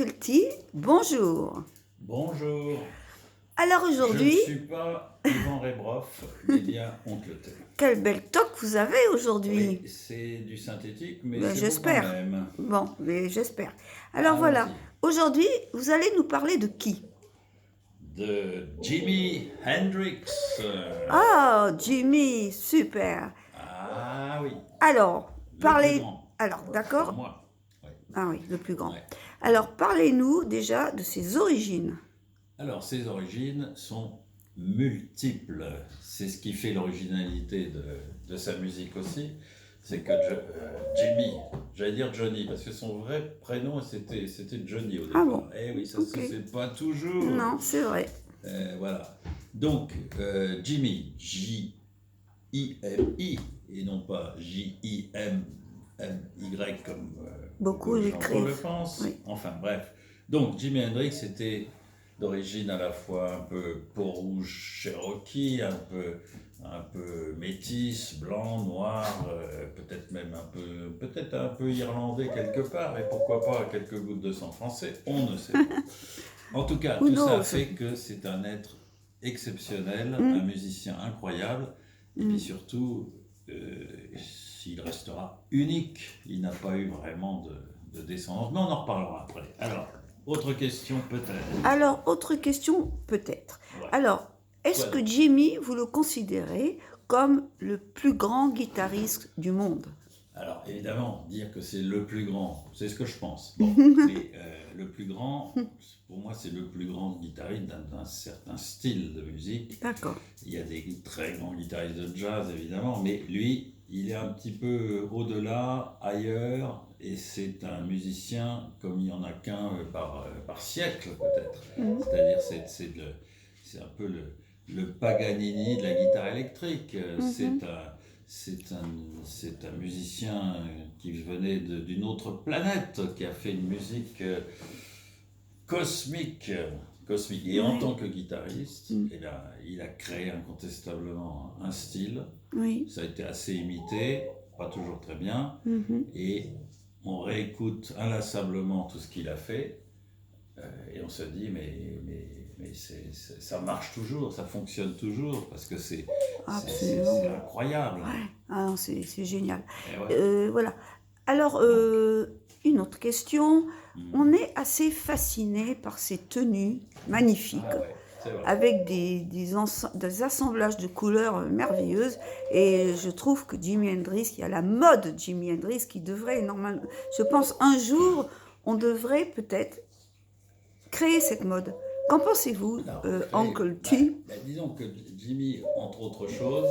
Culti, bonjour. Bonjour. Alors aujourd'hui, Je ne suis pas Yvan Rebroff, mais bien Oncle. quel bel toc vous avez aujourd'hui. Oui, c'est du synthétique, mais Ben, c'est beau quand j'espère. même. Bon, mais j'espère. Alors voilà, Allons-y. aujourd'hui, vous allez nous parler de qui? De Jimi Hendrix. Ah, Jimmy, super. Ah oui, Alors, le plus parlez... grand, Alors, pour d'accord? moi. Oui, Ah oui, le plus grand. ouais. Alors, parlez-nous déjà de ses origines. Alors, ses origines sont multiples. C'est ce qui fait l'originalité de sa musique aussi. C'est que Jimmy, j'allais dire Johnny, parce que son vrai prénom c'était Johnny au Ah départ. bon? Eh oui, ça Ok. se sait pas toujours. Non, c'est vrai. Voilà. Donc, Jimmy, J-I-M-I, et non pas J-I-M-M-Y comme Beaucoup beaucoup de gens le l'écrivent. pensent. Oui. Enfin bref. Donc, Jimi Hendrix était d'origine à la fois un peu peau-rouge cherokee, un peu métis, blanc, noir, peut-être un peu irlandais quelque part, et pourquoi pas quelques gouttes de sang français, on ne sait pas. En tout cas, Who tout ça knows? fait que c'est un être exceptionnel, un Mm, musicien incroyable, et puis mm. surtout, il restera unique. Il n'a pas eu vraiment de descendance, mais on en reparlera après. Alors, autre question peut-être. Alors, autre question peut-être. Ouais. Alors, est-ce Quoi que donc? Jimmy, vous le considérez comme le plus grand guitariste du monde? Alors, évidemment, dire que c'est le plus grand, c'est ce que je pense. Bon, mais le plus grand, pour moi, c'est le plus grand guitariste d'un certain style de musique. D'accord. Il y a des très grands guitaristes de jazz, évidemment, mais lui, il est un petit peu au-delà, ailleurs, et c'est un musicien comme il n'y en a qu'un par siècle, peut-être. Mhm. C'est-à-dire, c'est un peu le Paganini de la guitare électrique. Mhm. C'est un musicien qui venait d'une autre planète, qui a fait une musique cosmique. Cosmique. Et en Oui. tant que guitariste, Mm. il a créé incontestablement un style. Oui. Ça a été assez imité, pas toujours très bien. Mhm. Et on réécoute inlassablement tout ce qu'il a fait. Et on se dit, ça marche toujours, ça fonctionne toujours, parce que c'est Absolument. incroyable. Ouais. Ah non, c'est génial. Et ouais. Voilà. Alors, Donc, une autre question. On hmm. est assez fasciné par ces tenues magnifiques, Ah ouais, c'est vrai. avec des assemblages de couleurs merveilleuses. Et je trouve que Jimi Hendrix, il y a la mode Jimi Hendrix qui devrait normalement, je pense un jour, on devrait peut-être créer cette mode. Qu'en pensez-vous, Alors, Uncle T? disons que Jimmy, entre autres choses,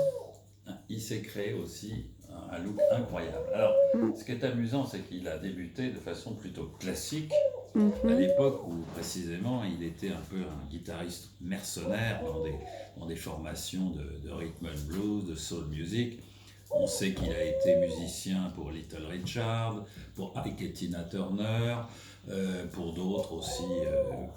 il s'est créé aussi un look incroyable. Alors, Mm. ce qui est amusant, c'est qu'il a débuté de façon plutôt classique, à Mhm. l'époque où précisément il était un peu un guitariste mercenaire dans des formations de rhythm and blues, de soul music. On sait qu'il a été musicien pour Little Richard, pour Ike et Tina Turner, pour d'autres aussi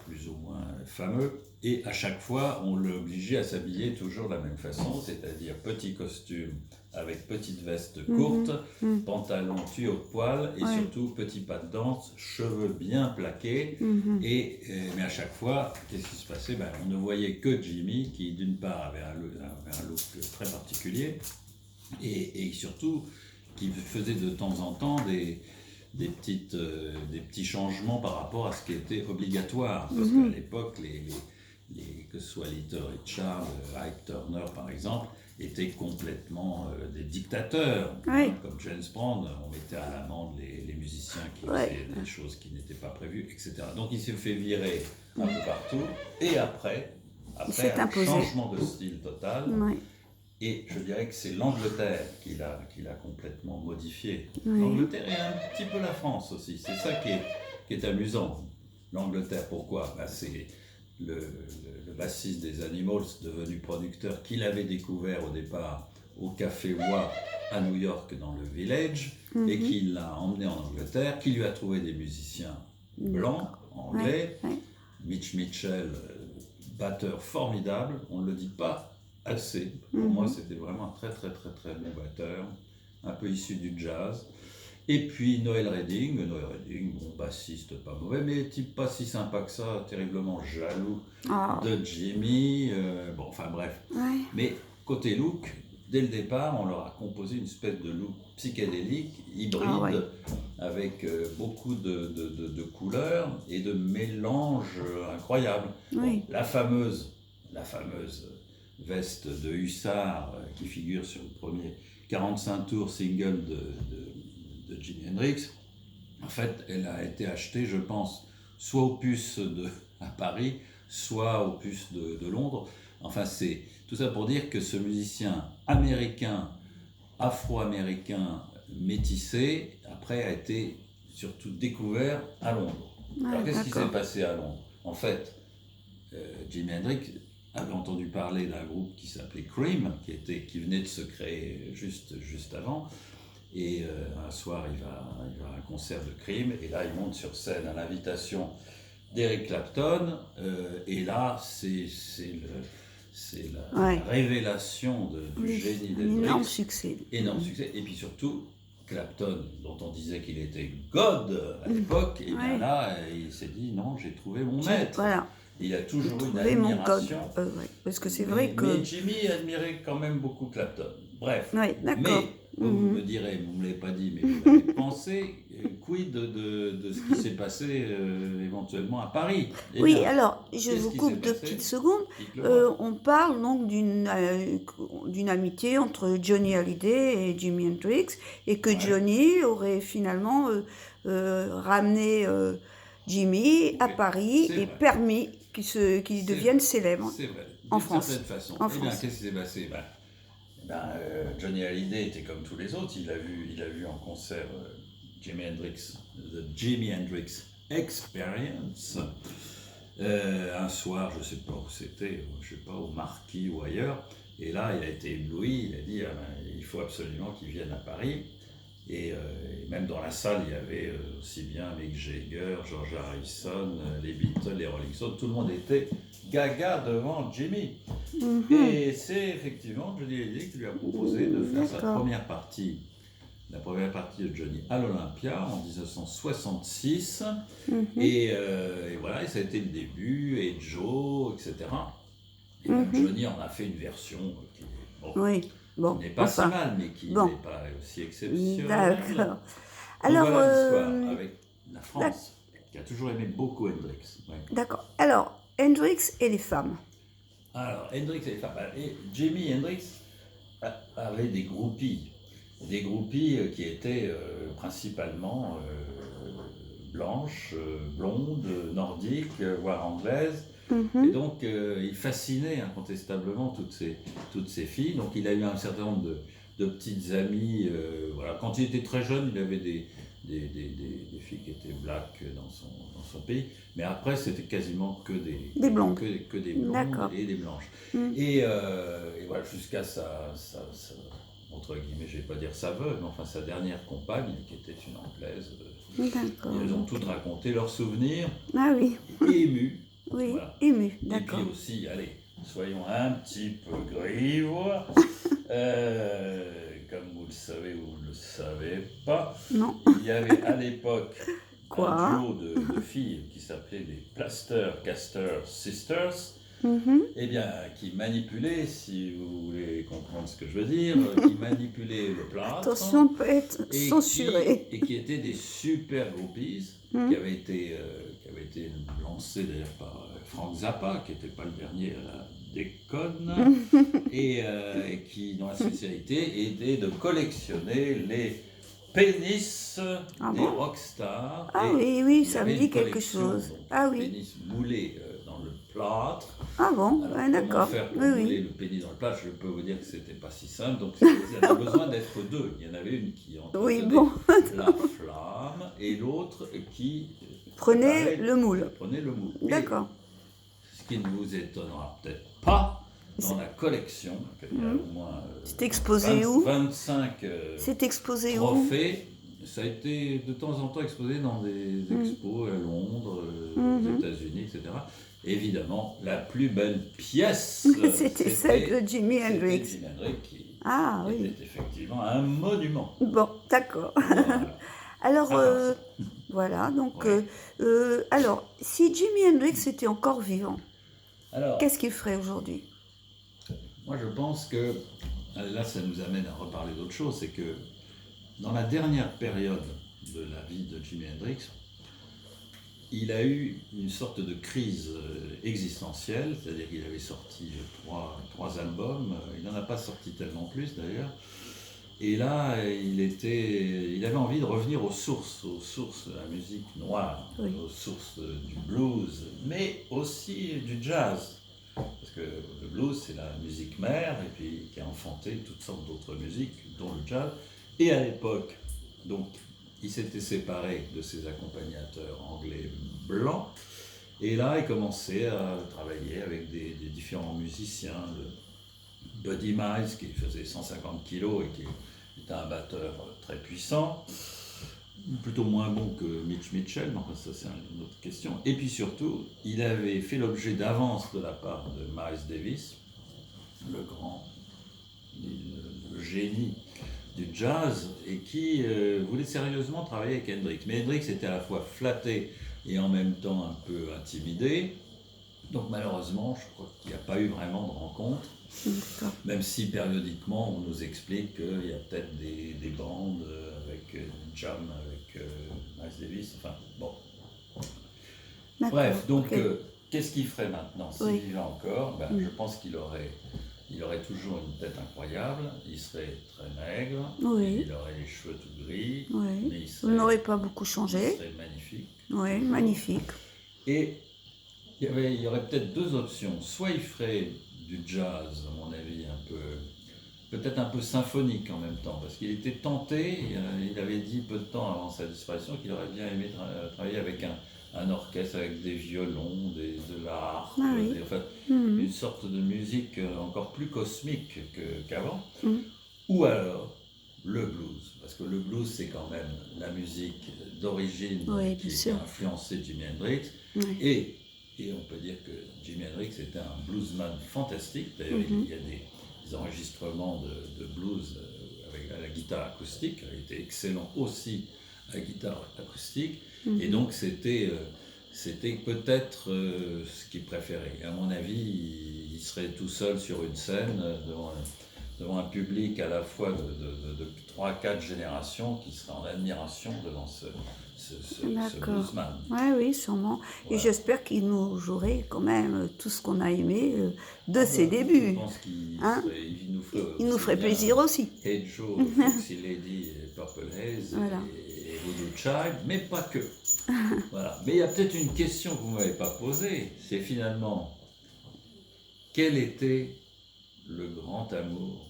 plus ou moins fameux. Et à chaque fois, on l'obligeait à s'habiller toujours de la même façon, c'est-à-dire petit costume avec petite veste courte, Mhm. pantalon tuyau de poil et Ouais. surtout petit pas de danse, cheveux bien plaqués. Mhm. Mais à chaque fois, qu'est-ce qui se passait? On ne voyait que Jimmy qui, d'une part, avait un look très particulier et surtout qui faisait de temps en temps des petits changements par rapport à ce qui était obligatoire. Parce qu'à l'époque, que ce soit Little Richard, Ike Turner par exemple, étaient complètement des dictateurs. Ouais. Comme James Brown, on mettait à l'amende les musiciens qui Ouais. faisaient des choses qui n'étaient pas prévues, etc. Donc il s'est fait virer un peu partout. Et après s'est un imposé. changement de style total. Ouais. Et je dirais que c'est l'Angleterre qui l'a complètement modifié. Oui. L'Angleterre et un petit peu la France aussi. C'est ça qui est amusant. L'Angleterre, pourquoi? C'est le bassiste des Animals, devenu producteur, qu'il avait découvert au départ au Café Wa à New York dans le Village, et qui l'a emmené en Angleterre, qui lui a trouvé des musiciens blancs, anglais. Ouais. Mitch Mitchell, batteur formidable, on ne le dit pas assez. Pour moi, c'était vraiment un très très très très bon batteur, un peu issu du jazz. Et puis Noel Redding, bon, bassiste pas mauvais, mais type pas si sympa que ça, terriblement jaloux Ah, de Jimmy, bon, enfin bref. ouais. Mais côté look, dès le départ, on leur a composé une espèce de look psychédélique, hybride, Ah, ouais. avec beaucoup de couleurs et de mélanges incroyables. Oui. Bon, la fameuse veste de hussard qui figure sur le premier 45 tours single de Jimi Hendrix, en fait, elle a été achetée, je pense, soit aux puces à Paris, soit aux puces de Londres. Enfin, c'est tout ça pour dire que ce musicien américain, afro-américain, métissé, après a été surtout découvert à Londres. Ouais, Alors, qu'est-ce qui s'est d'accord. passé à Londres? En fait, Jimi Hendrix avait entendu parler d'un groupe qui s'appelait Cream, qui venait de se créer juste avant. Et un soir, il va à un concert de Cream, et là, il monte sur scène à l'invitation d'Eric Clapton, et là, c'est la Ouais. révélation du Oui, génie un énorme d'Hendrix. succès. Énorme succès. Et puis surtout, Clapton, dont on disait qu'il était God à l'époque, et bien Ouais. là, il s'est dit non, j'ai trouvé mon maître. Voilà, Il a toujours eu une trouver mon code. admiration. Ouais. Parce que c'est vrai que... Mais Jimmy admirait quand même beaucoup Clapton. Bref. Oui, d'accord. Mais, vous me direz, vous ne me l'avez pas dit, mais vous avez pensé, quid de ce qui s'est passé éventuellement à Paris? Eh Oui, bien, alors, je qu'est-ce vous qui coupe s'est deux passé? petites secondes. Dites-le-moi. On parle donc d'une amitié entre Johnny Hallyday et Jimi Hendrix, et que Ouais. Johnny aurait finalement ramené Jimmy à Oui, Paris c'est et vrai. permis qu'il C'est devienne vrai. célèbre. C'est vrai, En d'une France. certaine façon. En Eh bien, France. qu'est-ce qui s'est passé? Johnny Hallyday était comme tous les autres. Il a vu en concert Jimi Hendrix, The Jimi Hendrix Experience. Un soir, je ne sais pas où c'était, je ne sais pas, au Marquis ou ailleurs. Et là, il a été ébloui. Il a dit il faut absolument qu'il vienne à Paris. Et même dans la salle, il y avait aussi bien Mick Jagger, George Harrison, les Beatles, les Rolling Stones. Tout le monde était gaga devant Jimmy. Et c'est effectivement Johnny Hallyday qui lui a proposé de faire sa première partie, la première partie de Johnny à l'Olympia en 1966. Et voilà, et ça a été le début, et Joe, etc. Et même Johnny en a fait une version qui Oui, bon. n'est pas si mal, mais qui bon. n'est pas aussi exceptionnelle. D'accord. Donc Alors, voilà l'histoire avec la France, qui a toujours aimé beaucoup Hendrix. Ouais. D'accord. Alors, Hendrix et les femmes. Alors, Hendrix et les femmes. Et Jimi Hendrix avait des groupies qui étaient principalement blanches, blondes, nordiques, voire anglaises. Et donc, il fascinait incontestablement toutes ces filles. Donc, il a eu un certain nombre de petites amies. Voilà. Quand il était très jeune, il avait des filles qui étaient black dans son pays. Mais après, c'était quasiment que des blondes. Que des blondes et des blanches. Et voilà, jusqu'à sa entre guillemets, je ne vais pas dire sa veuve, mais enfin sa dernière compagne, qui était une anglaise. D'accord. Elles ont toutes raconté leurs souvenirs. Ah oui. Émus. Oui, Voilà. ému, Et d'accord. puis aussi, allez, soyons un petit peu grivois. Comme vous le savez ou vous ne le savez pas, Non. il y avait à l'époque Quoi? un duo de filles qui s'appelait les Plaster Caster Sisters. Eh bien, qui manipulaient, si vous voulez comprendre ce que je veux dire, qui manipulaient le plâtre. Attention, on peut être censuré. Et qui étaient des super groupies, qui avaient été lancés d'ailleurs par Frank Zappa, qui n'était pas le dernier à la déconne, et dont la spécialité était de collectionner les pénis des rockstars. Ah et oui, il y ça me avait dit une quelque collection, chose. donc, Ah de oui. pénis moulés dans le plâtre. Ah bon, Alors, ouais, comment d'accord. faire pour Oui, mouler oui. le pénis dans le plâtre? Je peux vous dire que c'était pas si simple. Donc, il y avait besoin d'être deux. Il y en avait une qui entretenait la flamme et l'autre qui Prenez le moule. Prenait le moule. D'accord. Et ce qui ne vous étonnera peut-être pas, dans la collection, il y a au moins C'est exposé où? 25 C'est exposé où? trophées. Ça a été de temps en temps exposé dans des expos à Londres, aux États-Unis, etc. Évidemment, la plus belle pièce, c'était celle de Jimi Hendrix. Jimi Hendrix qui Ah oui. était effectivement un monument. Bon, d'accord. Voilà. Alors, Ah ben, voilà, donc, ouais. alors, si Jimi Hendrix était encore vivant, Alors, qu'est-ce qu'il ferait aujourd'hui? moi je pense que, là ça nous amène à reparler d'autre chose, c'est que dans la dernière période de la vie de Jimi Hendrix, il a eu une sorte de crise existentielle, c'est-à-dire qu'il avait sorti trois albums, il n'en a pas sorti tellement plus d'ailleurs, et là il avait envie de revenir aux sources de la musique noire, Oui. aux sources du blues, mais aussi du jazz. Parce que le blues, c'est la musique mère, et puis qui a enfanté toutes sortes d'autres musiques, dont le jazz. Et à l'époque, donc, il s'était séparé de ses accompagnateurs anglais blancs, et là, il commençait à travailler avec des différents musiciens. Buddy Miles, qui faisait 150 kilos et qui était un batteur très puissant, plutôt moins bon que Mitch Mitchell, mais enfin ça c'est une autre question. Et puis surtout, il avait fait l'objet d'avances de la part de Miles Davis, le grand, le génie du jazz, et qui voulait sérieusement travailler avec Hendrix. Mais Hendrix était à la fois flatté et en même temps un peu intimidé. Donc malheureusement, je crois qu'il n'y a pas eu vraiment de rencontre, D'accord. même si périodiquement on nous explique qu'il y a peut-être des bandes avec jam avec Miles Davis, enfin bon. D'accord. Bref, donc Ok. qu'est-ce qu'il ferait maintenant s'il Oui. vivait encore? Ben, je pense qu'il aurait toujours une tête incroyable, il serait très maigre, Oui. il aurait les cheveux tout gris, Oui. mais Vous n'aurez pas beaucoup il changé. serait magnifique. Oui, toujours. magnifique. Et il y aurait peut-être deux options. Soit il ferait du jazz, à mon avis, peut-être un peu symphonique en même temps, parce qu'il était tenté, il avait dit peu de temps avant sa disparition qu'il aurait bien aimé travailler avec un orchestre, avec des violons, de la harpe, Ah oui. enfin, Mhm. une sorte de musique encore plus cosmique qu'avant. Mhm. Ou alors le blues, parce que le blues c'est quand même la musique d'origine Oui, qui bien a sûr. influencé Jimi Hendrix, Oui. et on peut dire que Jimi Hendrix était un bluesman fantastique. D'ailleurs, il y a des enregistrements de blues avec à la guitare acoustique. Il était excellent aussi à la guitare acoustique. Et donc, c'était peut-être ce qu'il préférait. Et à mon avis, il serait tout seul sur une scène devant un public à la fois de 3-4 générations qui seraient en admiration devant ce D'accord. bluesman. Oui, oui, sûrement. Et Voilà. j'espère qu'il nous jouerait quand même tout ce qu'on a aimé de Ah ses ben, débuts. je pense qu'il Hein? nous ferait Il nous aussi ferait bien plaisir aussi. Hey Joe, Foxy Lady, et Purple Haze Voilà. et Voodoo Child, mais pas que. Voilà. Mais il y a peut-être une question que vous ne m'avez pas posée, c'est finalement quel était le grand amour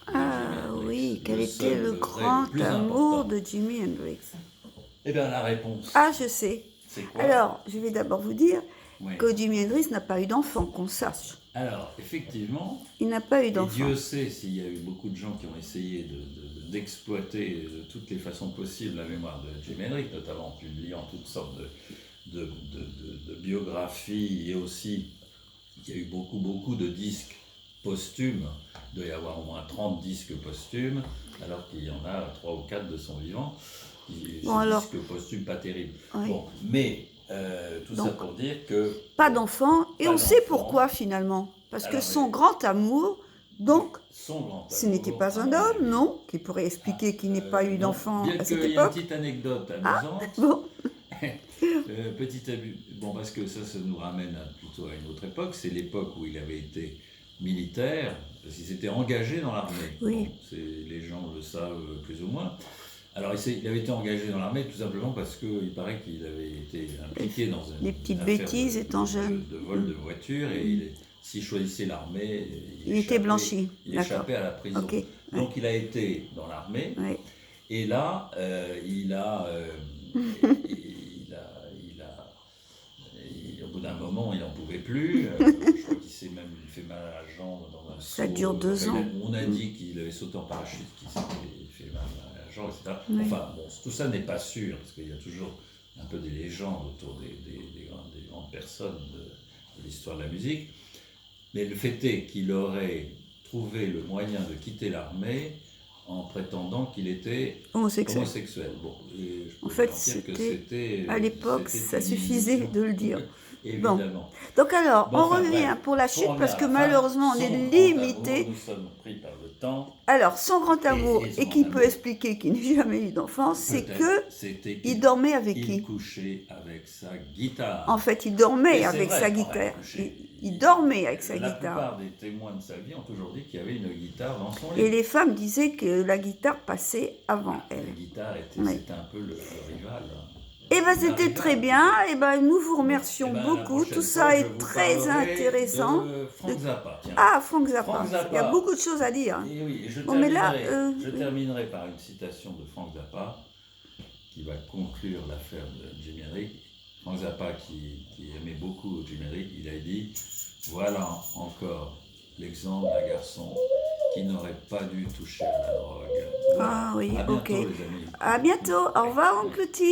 de Jimi Ah Hendrix, oui, quel était seul, le vrai, grand le plus amour important. de Jimi Hendrix? Eh bien la réponse, Ah, je sais. c'est quoi? Alors, je vais d'abord vous dire Oui. que Jimi Hendrix n'a pas eu d'enfant, qu'on sache. Alors, effectivement, Il n'a pas eu et d'enfant. Dieu sait s'il y a eu beaucoup de gens qui ont essayé d'exploiter de toutes les façons possibles la mémoire de Jimi Hendrix, notamment en publiant toutes sortes de biographies, et aussi il y a eu beaucoup de disques posthumes. Il doit y avoir au moins 30 disques posthumes, alors qu'il y en a 3 ou 4 de son vivant. Bon, alors, Disques posthumes pas terribles. oui. Bon, mais tout ça Donc, pour dire que pas d'enfant, et pas on sait d'enfant. pourquoi finalement. Parce que Alors, son mais- grand amour, donc, son grand ce n'était amour, pas à un mon homme, avis. non, qui pourrait expliquer qu'il n'ait pas eu Non, d'enfant bien à cette qu'il y a une époque. petite anecdote amusante. Bon, Petit abus. Bon, parce que ça nous ramène plutôt à une autre époque. C'est l'époque où il avait été militaire, parce qu'il s'était engagé dans l'armée. Oui. Bon, les gens le savent plus ou moins. Alors, il avait été engagé dans l'armée tout simplement parce qu'il paraît qu'il avait été impliqué dans des petites affaire bêtises étant jeune. de vol de voiture, et s'il choisissait l'armée, Il était blanchi. il D'accord. échappait à la prison. Ok. Donc, il a été dans l'armée. Oui. Et là, au bout d'un moment, il n'en pouvait plus. Je crois qu'il s'est même fait mal à la jambe dans un Ça saut. dure 2 ans. On a dit qu'il avait sauté en parachute, qu'il s'était fait mal à la jambe, etc. Oui. Enfin, bon, tout ça n'est pas sûr, parce qu'il y a toujours un peu des légendes autour des grandes personnes de l'histoire de la musique. Mais le fait est qu'il aurait trouvé le moyen de quitter l'armée en prétendant qu'il était Homosexuel. homosexuel. Bon, et je peux En fait, garantir que c'était, à l'époque, c'était ça une suffisait illusion. de le dire. Bon, Évidemment. donc alors, Bon, on enfin, revient bref, pour la chute, pour parce la que fin, malheureusement, on est son grand limité. amour, nous sommes pris par le temps. Alors, son grand amour, Et son et qui grand peut amour. expliquer qu'il n'a jamais eu d'enfant, c'est Peut-être, que c'était il dormait avec il qui? couchait avec sa guitare. En fait, il dormait Et c'est avec vrai, sa enfin, guitare. coucher. Il dormait avec sa La guitare. plupart des témoins de sa vie ont toujours dit qu'il y avait une guitare dans son lit. Et les femmes disaient que la guitare passait avant La elle. guitare Oui. c'était un peu le rival. Eh bien, c'était très bien. Eh ben, nous vous remercions Eh ben, la beaucoup. prochaine Tout fois, ça je est vous très parlerai intéressant. de Frank Zappa, tiens. Ah, Frank Zappa. Frank Zappa. Il y a beaucoup de choses à dire. Et oui, et je Bon, mais là, terminerai par une citation de Frank Zappa qui va conclure l'affaire de Jimi Hendrix. Frank Zappa, qui aimait beaucoup Jimi Hendrix, il a dit « Voilà encore l'exemple d'un garçon qui n'aurait pas dû toucher à la drogue. » Ah oui, À bientôt, ok. les amis. À bientôt. Au revoir, oncle T.